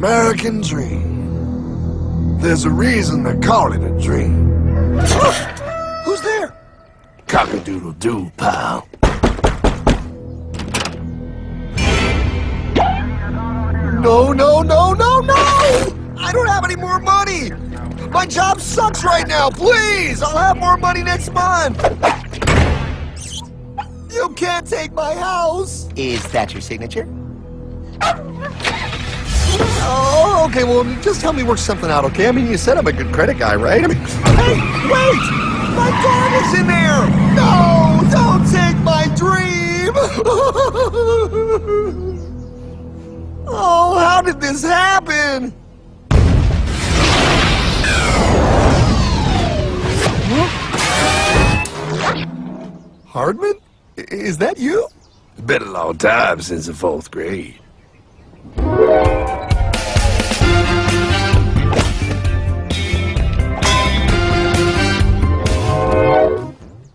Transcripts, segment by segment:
American dream. There's a reason they call it a dream. Who's there? Cock-a-doodle-doo, pal. No, no, no, no, no! I don't have any more money! My job sucks right now, please! I'll have more money next month! You can't take my house! Is that your signature? Oh, okay, well, just help me work something out, okay? I mean, you said I'm a good credit guy, right? I mean, hey, wait! My dog is in there! No, don't take my dream! Oh, how did this happen? Hardman? Is that you? It's been a long time since the 4th grade.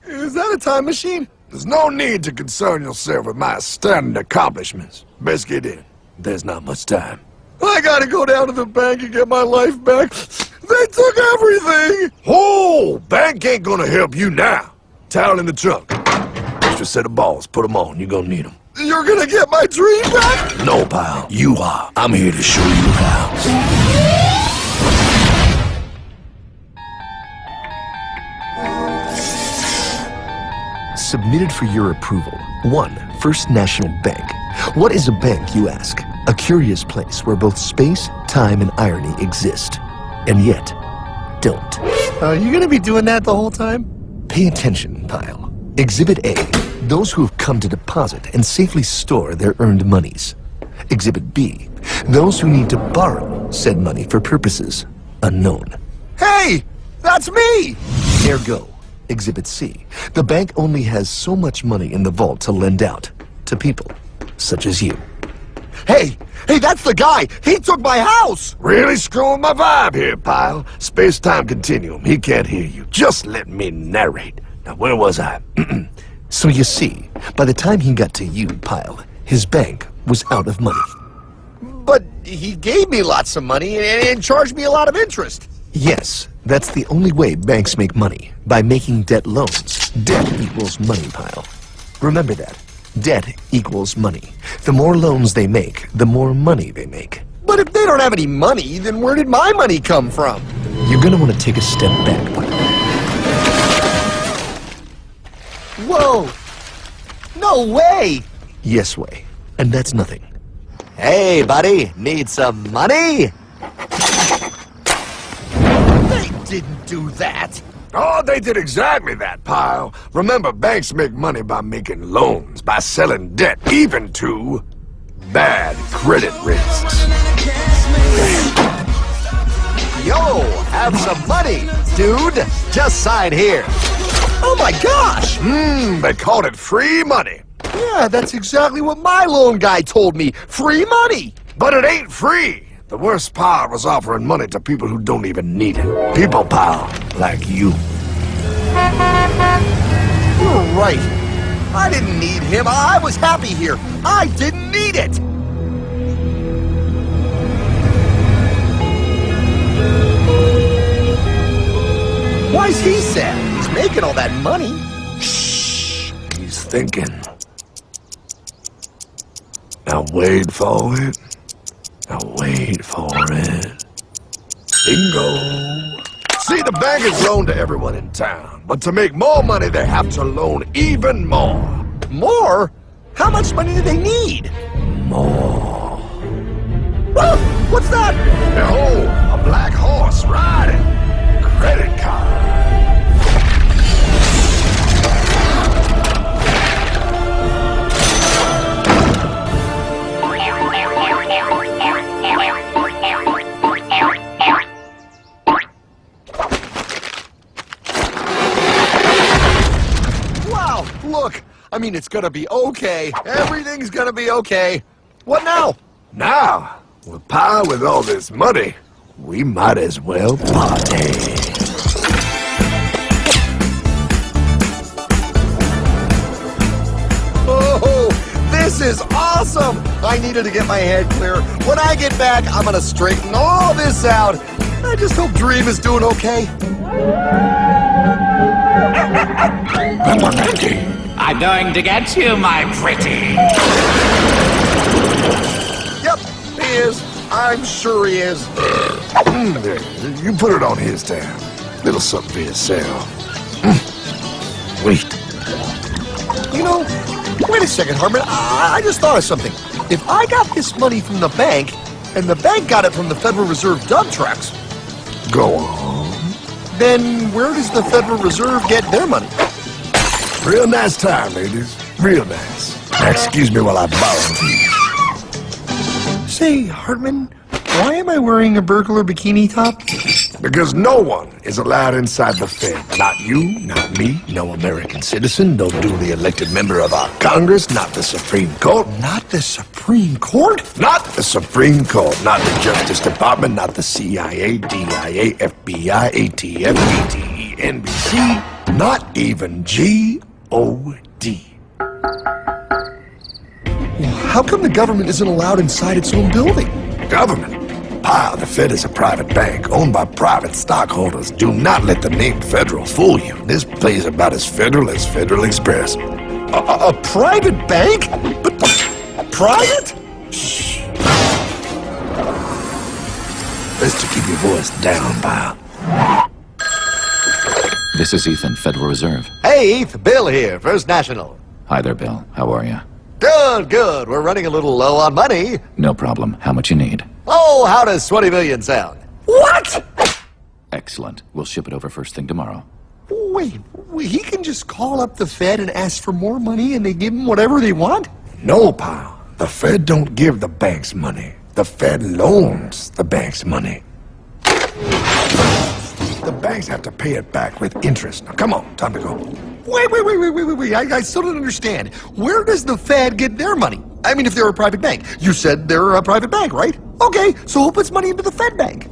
Is that a time machine? There's no need to concern yourself with my stunning accomplishments. Best get in. There's not much time. I gotta go down to the bank and get my life back. They took everything! Oh, bank ain't gonna help you now. Towel in the trunk. Extra set of balls. Put them on. You're gonna need them. You're gonna get my dream back? No, pal. You are. I'm here to show you how. Submitted for your approval. 1. First National Bank. What is a bank, you ask? A curious place where both space, time, and irony exist. And yet, don't. Are you gonna be doing that the whole time? Pay attention, pile. Exhibit A. Those who have come to deposit and safely store their earned monies. Exhibit B. Those who need to borrow said money for purposes unknown. Hey! That's me! Ergo. Exhibit C. The bank only has so much money in the vault to lend out to people such as you. Hey! Hey, that's the guy! He took my house! Really screwing my vibe here, pal. Space-time continuum. He can't hear you. Just let me narrate. Now, where was I? So you see, by the time he got to you, Pile, his bank was out of money. But he gave me lots of money and charged me a lot of interest. Yes, that's the only way banks make money, by making debt loans. Debt equals money, Pile. Remember that. Debt equals money. The more loans they make, the more money they make. But if they don't have any money, then where did my money come from? You're gonna want to take a step back, Pile. Whoa! No way! Yes way. And that's nothing. Hey, buddy, need some money? They didn't do that! Oh, they did exactly that, pal. Remember, banks make money by making loans, by selling debt, even to bad credit risks. Yo, have some money, dude. Just sign here. Oh my gosh! They called it free money. Yeah, that's exactly what my loan guy told me. Free money! But it ain't free. The worst part was offering money to people who don't even need it. People, pal, like you. You're right. I didn't need him. I was happy here. I didn't need it. Why's he sad? He's making all that money. Shh. He's thinking. Now wait for it. Now wait for it. Bingo. See, the bank is loaned to everyone in town, but to make more money, they have to loan even more. More? How much money do they need? More. Oh, what's that? Behold, a black horse riding. Credit card. Look, I mean, it's gonna be okay. Everything's gonna be okay. What now? Now, with power with all this money, we might as well party. Oh, this This is awesome! I needed to get my head clear. When I get back, I'm gonna straighten all this out. I just hope Dream is doing okay. I'm going to get you, my pretty. Yep, he is. I'm sure he is. There, you put it on his tab. Little something for yourself. Wait. You know, wait a second, Harmon. I just thought of something. If I got this money from the bank, and the bank got it from the Federal Reserve dump trucks, Go on. then where does the Federal Reserve get their money? Real nice time, ladies. Real nice. Now, excuse me while I borrow these. Say, Hartman, why am I wearing a burglar bikini top? Because no one is allowed inside the Fed. Not you, not me, no American citizen, no duly elected member of our Congress, not the Supreme Court. Not the Supreme Court? Not the Supreme Court, not the Justice Department, not the CIA, DIA, FBI, ATF, ATE, NBC, not even G.O.D. How come the government isn't allowed inside its own building? Government? Pile, the Fed is a private bank owned by private stockholders. Do not let the name Federal fool you. This place is about as federal as Federal Express. A private bank? But private? Shh. Best to keep your voice down, pal. This is Ethan, Federal Reserve. Hey, Eth, Bill here, First National. Hi there, Bill. How are you? Good, good. We're running a little low on money. No problem. How much you need? Oh, how does 20 million sound? What? Excellent. We'll ship it over first thing tomorrow. Wait, he can just call up the Fed and ask for more money and they give him whatever they want? No, pal. The Fed don't give the banks money. The Fed loans the banks money. The banks have to pay it back with interest. Now, come on, time to go. Wait. I still don't understand. Where does the Fed get their money? I mean, if they're a private bank. You said they're a private bank, right? Okay, so who puts money into the Fed bank?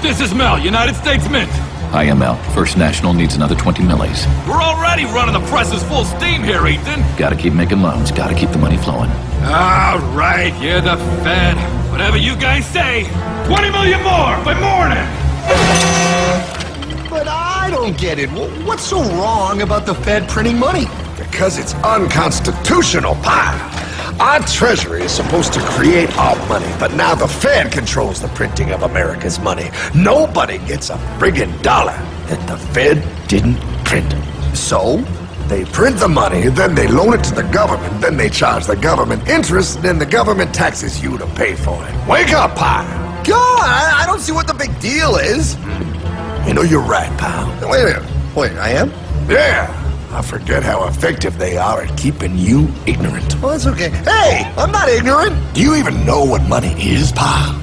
This is Mel, United States Mint. Hi, ML. First National needs another 20 millis. We're already running the presses full steam here, Ethan. Gotta keep making loans. Gotta keep the money flowing. All right, you're the Fed. Whatever you guys say. 20 million more by morning. But I don't get it. What's so wrong about the Fed printing money? Because it's unconstitutional, pal. Our Treasury is supposed to create our money, but now the Fed controls the printing of America's money. Nobody gets a friggin' dollar that the Fed didn't print. So? They print the money, then they loan it to the government, then they charge the government interest, then the government taxes you to pay for it. Wake up, pal! God, I don't see what the big deal is. You know, you're right, pal. Wait a minute. Wait, I am? Yeah, I forget how effective they are at keeping you ignorant. Well, that's okay. Hey, I'm not ignorant. Do you even know what money is, pal?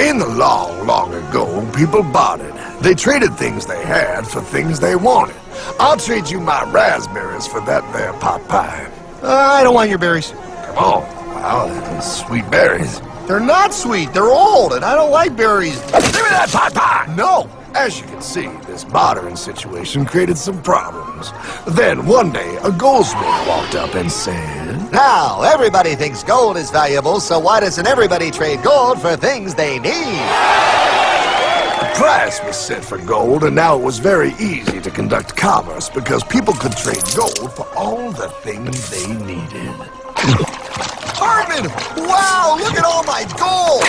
In the long, long ago, people bartered. They traded things they had for things they wanted. I'll trade you my raspberries for that there pot pie. I don't want your berries. Come on, pal, those sweet berries. They're not sweet. They're old, and I don't like berries. Give me that pot pie! No. As you can see, this bartering situation created some problems. Then, one day, a goldsmith walked up and said, Now, everybody thinks gold is valuable, so why doesn't everybody trade gold for things they need? A price was set for gold, and now it was very easy to conduct commerce because people could trade gold for all the things they needed. Hartman! Wow, look at all my gold!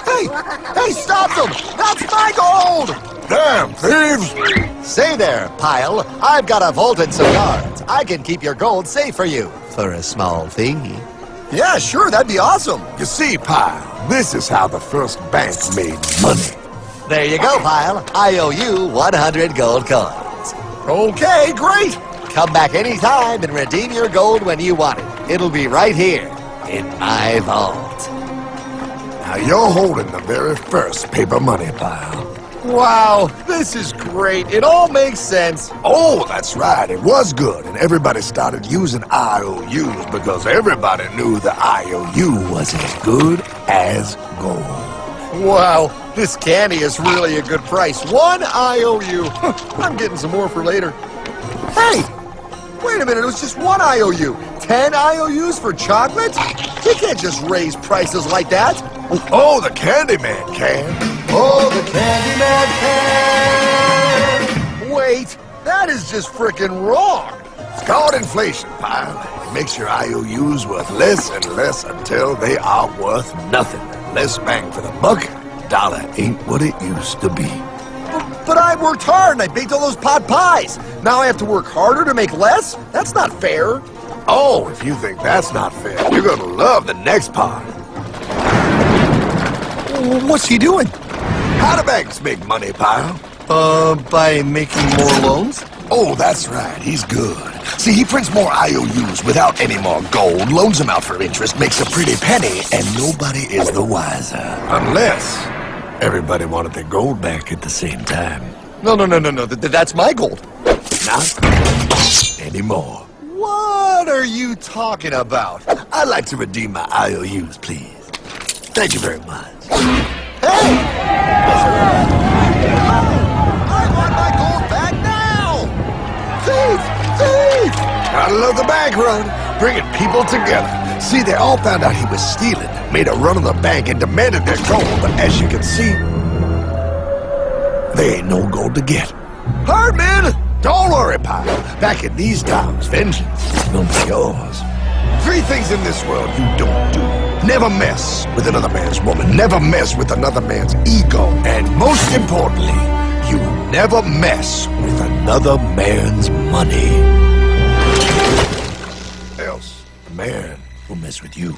Hey, stop them! That's my gold! Damn, thieves! Say there, Pile. I've got a vault and some guards. I can keep your gold safe for you for a small fee. Yeah, sure, that'd be awesome. You see, Pyle, this is how the first bank made money. There you go, Pile. I owe you 100 gold coins. Okay, great. Come back anytime and redeem your gold when you want it. It'll be right here in my vault. Now you're holding the very first paper money, Pyle. Wow, this is great. It all makes sense. Oh, that's right. It was good, and everybody started using IOUs because everybody knew the IOU was as good as gold. Wow, This candy is really a good price. 1 IOU. I'm getting some more for later. Hey! Wait a minute, it was just 1 IOU. 10 IOUs for chocolate? You can't just raise prices like that. Oh, the Candyman can. Oh, the Candyman can. Wait, that is just frickin' wrong. It's called inflation, pal. It makes your IOUs worth less and less until they are worth nothing. Less bang for the buck. Dollar ain't what it used to be. But I worked hard and I baked all those pot pies. Now I have to work harder to make less? That's not fair. Oh, if you think that's not fair, you're gonna love the next part. What's he doing? How do banks make money, pal? By making more loans? Oh, that's right. He's good. See, he prints more IOUs without any more gold, loans them out for interest, makes a pretty penny, and nobody is the wiser. Unless everybody wanted their gold back at the same time. No. That's my gold. Not anymore. What are you talking about? I'd like to redeem my IOUs, please. Thank you very much. Hey! I want my gold back now! Thief! Thief! Gotta love the bank run, bringing people together. See, they all found out he was stealing, made a run on the bank, and demanded their gold. But as you can see, there ain't no gold to get. Hardman, don't worry, pal. Back in these times, vengeance will be yours. 3 things in this world you don't do. Never mess with another man's woman. Never mess with another man's ego. And most importantly, you never mess with another man's money. Else, the man will mess with you.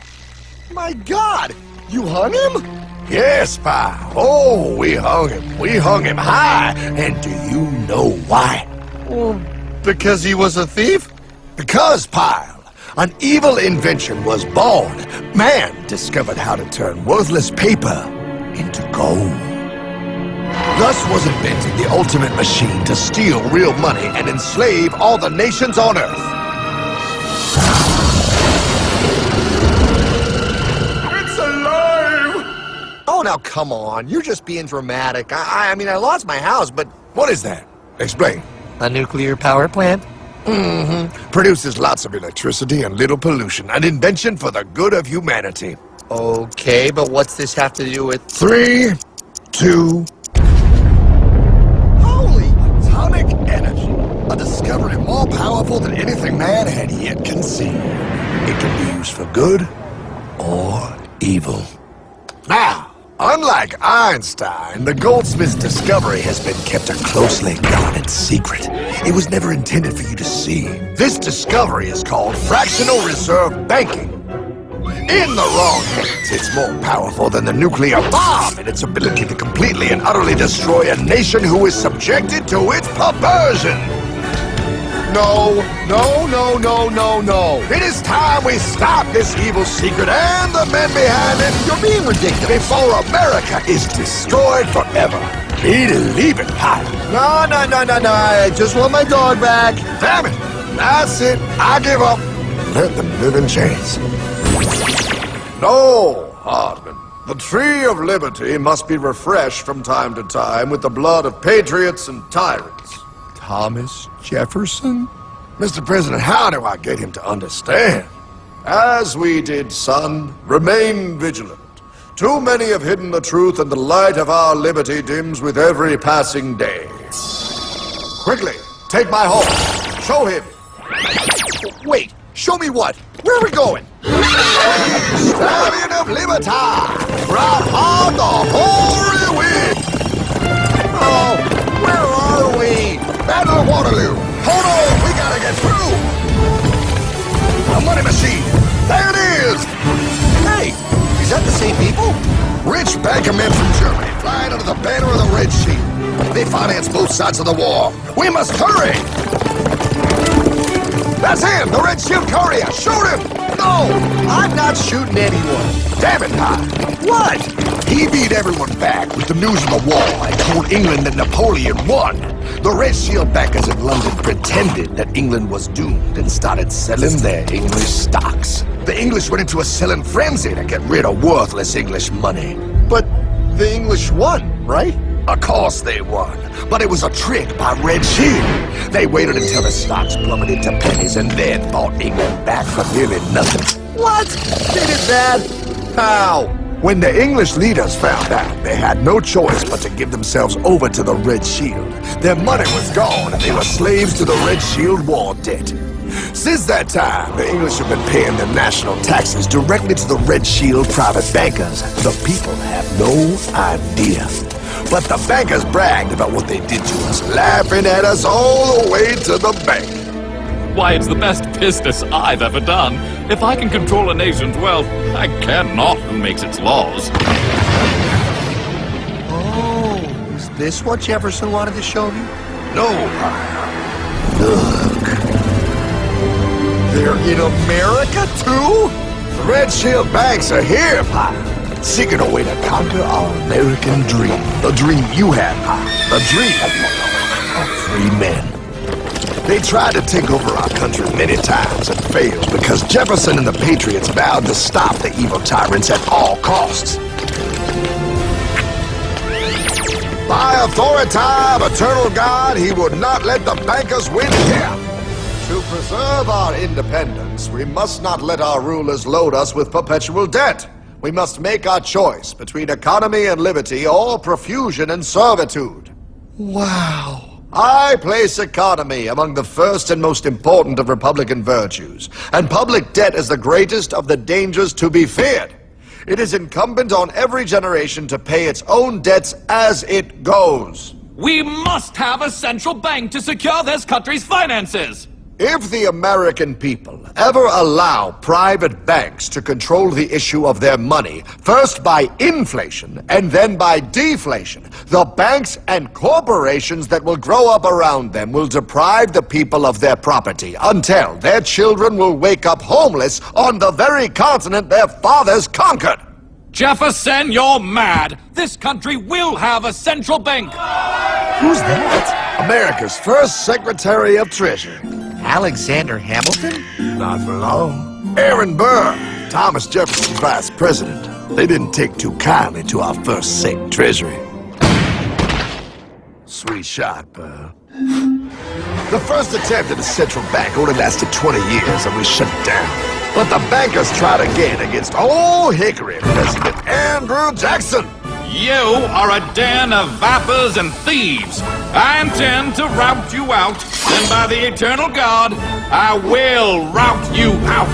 My God! You hung him? Yes, pal. Oh, we hung him. We hung him high. And do you know why? Well, because he was a thief? Because, pal, an evil invention was born. Man discovered how to turn worthless paper into gold. Thus was invented the ultimate machine to steal real money and enslave all the nations on Earth. It's alive! Oh, now come on. You're just being dramatic. I mean, I lost my house, but... What is that? Explain. A nuclear power plant? Produces lots of electricity and little pollution. An invention for the good of humanity. Okay, but what's this have to do with... 3, 2... Holy! Atomic energy. A discovery more powerful than anything man had yet conceived. It can be used for good or evil. Now, unlike Einstein, the goldsmith's discovery has been kept a closely guarded secret. It was never intended for you to see. This discovery is called fractional reserve banking. In the wrong hands, it's more powerful than the nuclear bomb in its ability to completely and utterly destroy a nation who is subjected to its perversion. No. It is time we stop this evil secret and the men behind it. You're being ridiculous. Before America is destroyed forever. Believe it, pal. No. I just want my dog back. Damn it. That's it. I give up. Let them live in chains. No, Hardman. The tree of liberty must be refreshed from time to time with the blood of patriots and tyrants. Thomas Jefferson? Mr. President, how do I get him to understand? As we did, son, remain vigilant. Too many have hidden the truth, and the light of our liberty dims with every passing day. Quickly, take my horse. Show him. Wait, show me what? Where are we going? Stallion of Liberty! Brought on the hoary wind! Oh, where are we? Battle of Waterloo! Hold on, we gotta get through! A money machine! There it is! Hey, is that the same people? Rich bankermen from Germany flying under the banner of the Red Shield. They finance both sides of the war. We must hurry! That's him, the Red Shield courier! Shoot him! No, I'm not shooting anyone. Damn it, Hyde! What? He beat everyone back with the news of the war and told England that Napoleon won. The Red Shield backers in London pretended that England was doomed and started selling their English stocks. The English went into a selling frenzy to get rid of worthless English money. But The English won, right? Of course they won, but it was a trick by Red Shield. They waited until the stocks plummeted to pennies and then bought England back for nearly nothing. What? They did that? How? When the English leaders found out, they had no choice but to give themselves over to the Red Shield. Their money was gone, and they were slaves to the Red Shield war debt. Since that time, the English have been paying their national taxes directly to the Red Shield private bankers. The people have no idea. But the bankers bragged about what they did to us, laughing at us all the way to the bank. Why, it's the best business I've ever done. If I can control a nation's wealth, I care not who makes its laws. Oh, is this what Jefferson wanted to show me? No, look. They're in America, too? The Red Shield banks are here, Pop. Seeking a way to conquer our American dream. The dream you have, Pop. The dream of free men. They tried to take over our country many times and failed because Jefferson and the Patriots vowed to stop the evil tyrants at all costs. By authority of eternal God, he would not let the bankers win here. To preserve our independence, we must not let our rulers load us with perpetual debt. We must make our choice between economy and liberty or profusion and servitude. Wow. I place economy among the first and most important of Republican virtues, and public debt is the greatest of the dangers to be feared. It is incumbent on every generation to pay its own debts as it goes. We must have a central bank to secure this country's finances! If the American people ever allow private banks to control the issue of their money, first by inflation and then by deflation, the banks and corporations that will grow up around them will deprive the people of their property until their children will wake up homeless on the very continent their fathers conquered. Jefferson, you're mad! This country will have a central bank! Who's that? America's first Secretary of Treasury. Alexander Hamilton? Not for long. Aaron Burr, Thomas Jefferson's vice president. They didn't take too kindly to our first Sec Treasury. Sweet shot, Burr. The first attempt at a central bank only lasted 20 years and we shut it down. But the bankers tried again against Old Hickory President Andrew Jackson. You are a den of vipers and thieves. I intend to rout you out, and by the eternal God, I will rout you out.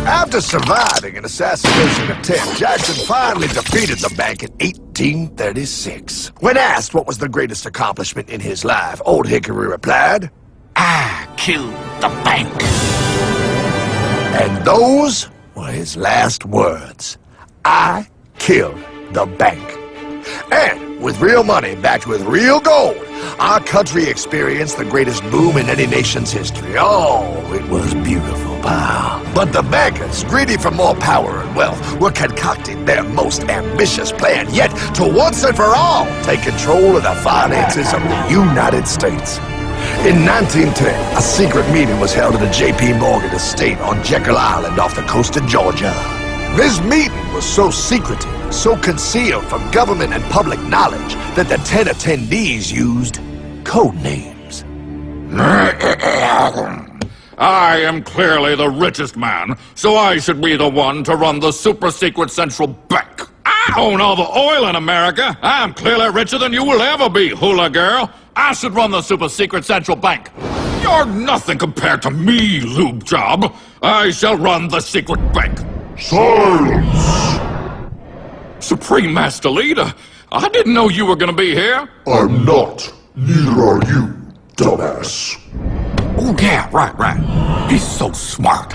After surviving an assassination attempt, Jackson finally defeated the bank in 1836. When asked what was the greatest accomplishment in his life, Old Hickory replied, I killed the bank. and those were his last words. I killed the bank. And with real money backed with real gold, our country experienced the greatest boom in any nation's history. Oh, it was beautiful, pal. But the bankers, greedy for more power and wealth, were concocting their most ambitious plan yet to once and for all take control of the finances of the United States. In 1910, a secret meeting was held at the J.P. Morgan estate on Jekyll Island off the coast of Georgia. This meeting was so secretive, so concealed from government and public knowledge that the 10 attendees used code names. I am clearly the richest man, so I should be the one to run the super-secret central bank. I own all the oil in America. I'm clearly richer than you will ever be, hula girl. I should run the super-secret central bank. You're nothing compared to me, lube job. I shall run the secret bank. Silence! Supreme Master Leader, I didn't know you were gonna be here. I'm not. Neither are you, dumbass. Oh yeah, right. He's so smart.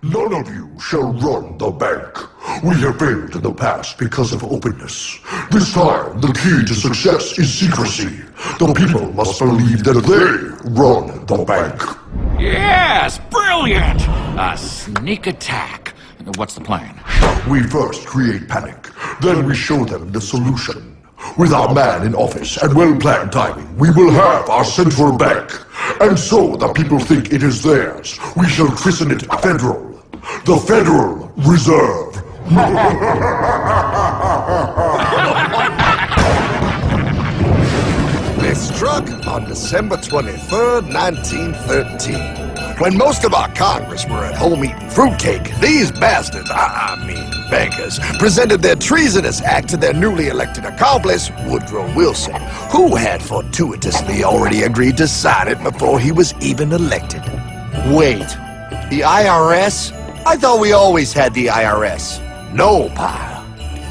None of you shall run the bank. We have failed in the past because of openness. This time, the key to success is secrecy. The people must believe that they run the bank. Yes, brilliant! A sneak attack. What's the plan? We first create panic, then we show them the solution. With our man in office and well-planned timing, we will have our central bank. And so the people think it is theirs. We shall christen it Federal. The Federal Reserve. York on December 23rd, 1913. When most of our Congress were at home eating fruitcake, these bastards, I mean bankers, presented their treasonous act to their newly elected accomplice, Woodrow Wilson, who had fortuitously already agreed to sign it before he was even elected. Wait, the IRS? I thought we always had the IRS. No, pal.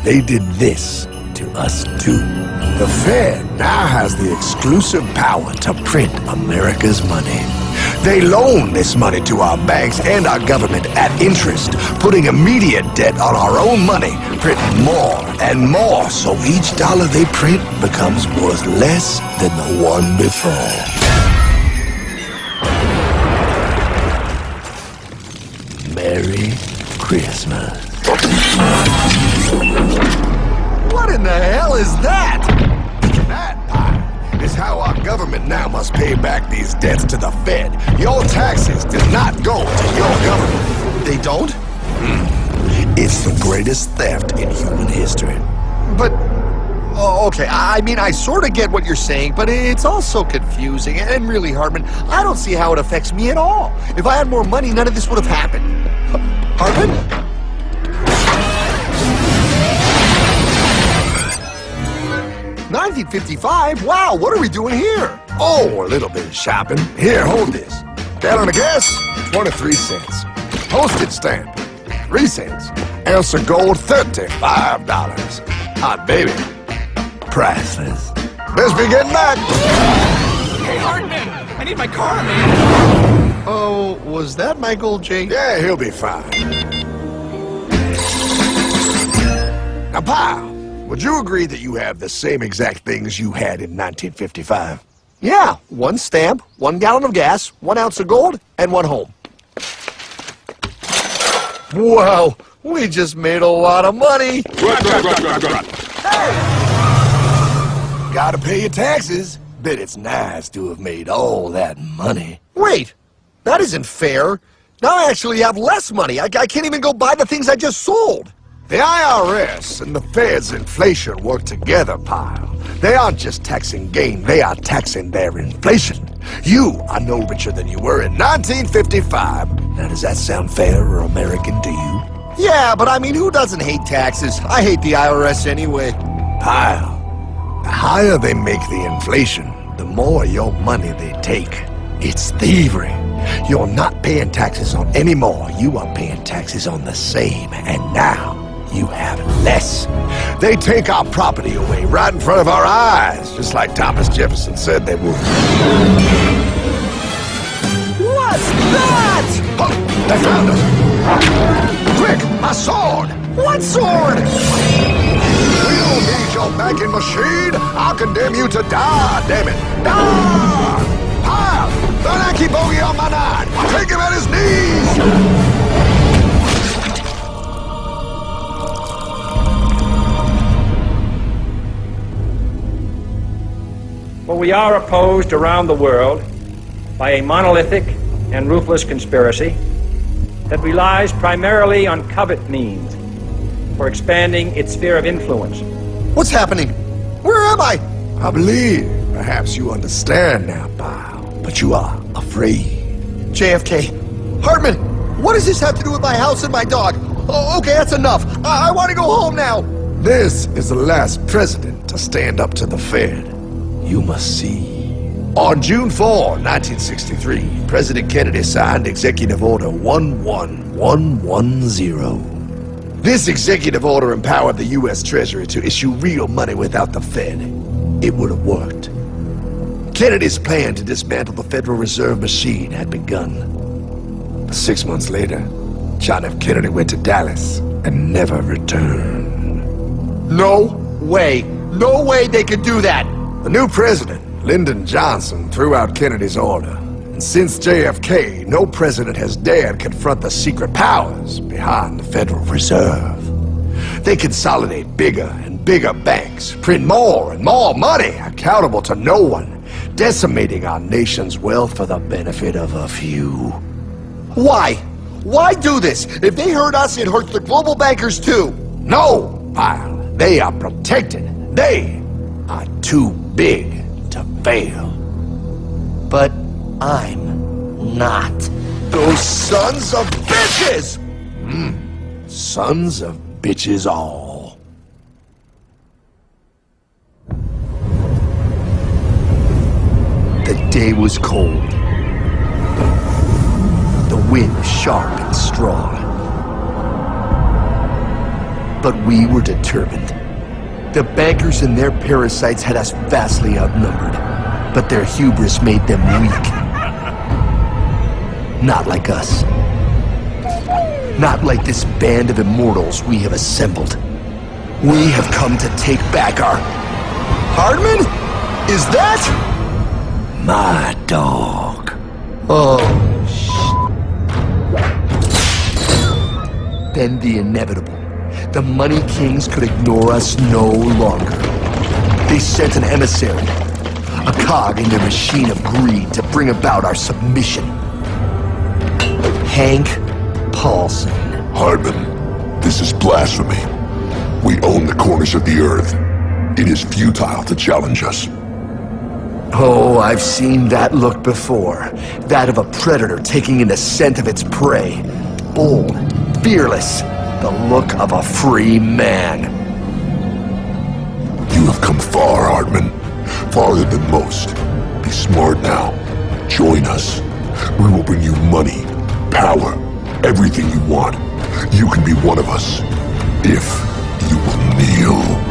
They did this to us too. The Fed now has the exclusive power to print America's money. They loan this money to our banks and our government at interest, putting immediate debt on our own money, printing more and more, so each dollar they print becomes worth less than the one before. Merry Christmas. What in the hell is that? That, pal, is how our government now must pay back these debts to the Fed. Your taxes do not go to your government. They don't? It's the greatest theft in human history. But, oh, okay, I mean, I sort of get what you're saying, but it's also confusing. And really, Hartman, I don't see how it affects me at all. If I had more money, none of this would have happened. Hartman? 1955? Wow, what are we doing here? Oh, a little bit of shopping. Here, hold this. Gallon of gas, 23 cents. Postage stamp, 3 cents. Ounce of gold, $35. Hot baby, priceless. Best be getting back. Hey, Hartman! I need my car, man! Oh, was that my gold, Jay? Yeah, he'll be fine. Now, pal, would you agree that you have the same exact things you had in 1955? Yeah, 1 stamp, 1 gallon of gas, 1 ounce of gold, and 1 home. Wow, we just made a lot of money. Gotta pay your taxes. Bet it's nice to have made all that money. Wait, that isn't fair. Now I actually have less money. I can't even go buy the things I just sold. The IRS and the Fed's inflation work together, pal. They aren't just taxing gain, they are taxing their inflation. You are no richer than you were in 1955. Now, does that sound fair or American to you? Yeah, but I mean, who doesn't hate taxes? I hate the IRS anyway. Pal, the higher they make the inflation, the more your money they take. It's thievery. You're not paying taxes on any more. You are paying taxes on the same, and now you have less. They take our property away right in front of our eyes, just like Thomas Jefferson said they would. What's that? Oh, they found us! Quick, my sword! What sword? We don't need your banking machine! I'll condemn you to die, damn it! Die! Pile! The lanky bogey on my 9! Take him at his knees! Well, we are opposed around the world by a monolithic and ruthless conspiracy that relies primarily on covert means for expanding its sphere of influence. What's happening? Where am I? I believe perhaps you understand now, pal, but you are afraid. JFK. Hartman, what does this have to do with my house and my dog? Oh, okay, that's enough. I want to go home now. This is the last president to stand up to the Fed. You must see. On June 4, 1963, President Kennedy signed Executive Order 11110. This executive order empowered the U.S. Treasury to issue real money without the Fed. It would have worked. Kennedy's plan to dismantle the Federal Reserve machine had begun. But 6 months later, John F. Kennedy went to Dallas and never returned. No way. No way they could do that. The new president, Lyndon Johnson, threw out Kennedy's order. And since JFK, no president has dared confront the secret powers behind the Federal Reserve. They consolidate bigger and bigger banks, print more and more money, accountable to no one, decimating our nation's wealth for the benefit of a few. Why? Why do this? If they hurt us, it hurts the global bankers too. No, pal. They are protected. They are too big to fail. But I'm not. Those sons of bitches! Sons of bitches all. The day was cold. The wind sharp and strong. But we were determined. The bankers and their parasites had us vastly outnumbered, but their hubris made them weak. Not like us. Not like this band of immortals we have assembled. We have come to take back our... Hardman? Is that... my dog. Oh, Then the inevitable. The Money Kings could ignore us no longer. They sent an emissary, a cog in their machine of greed to bring about our submission. Hank Paulson. Hardman, this is blasphemy. We own the corners of the earth. It is futile to challenge us. Oh, I've seen that look before. That of a predator taking in the scent of its prey. Bold, fearless, the look of a free man. You have come far, Hardman. Farther than most. Be smart now. Join us. We will bring you money, power, everything you want. You can be one of us, if you will kneel.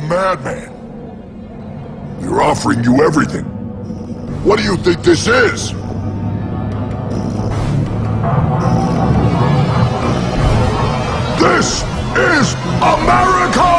Madman. We're offering you everything. What do you think this is? This is America!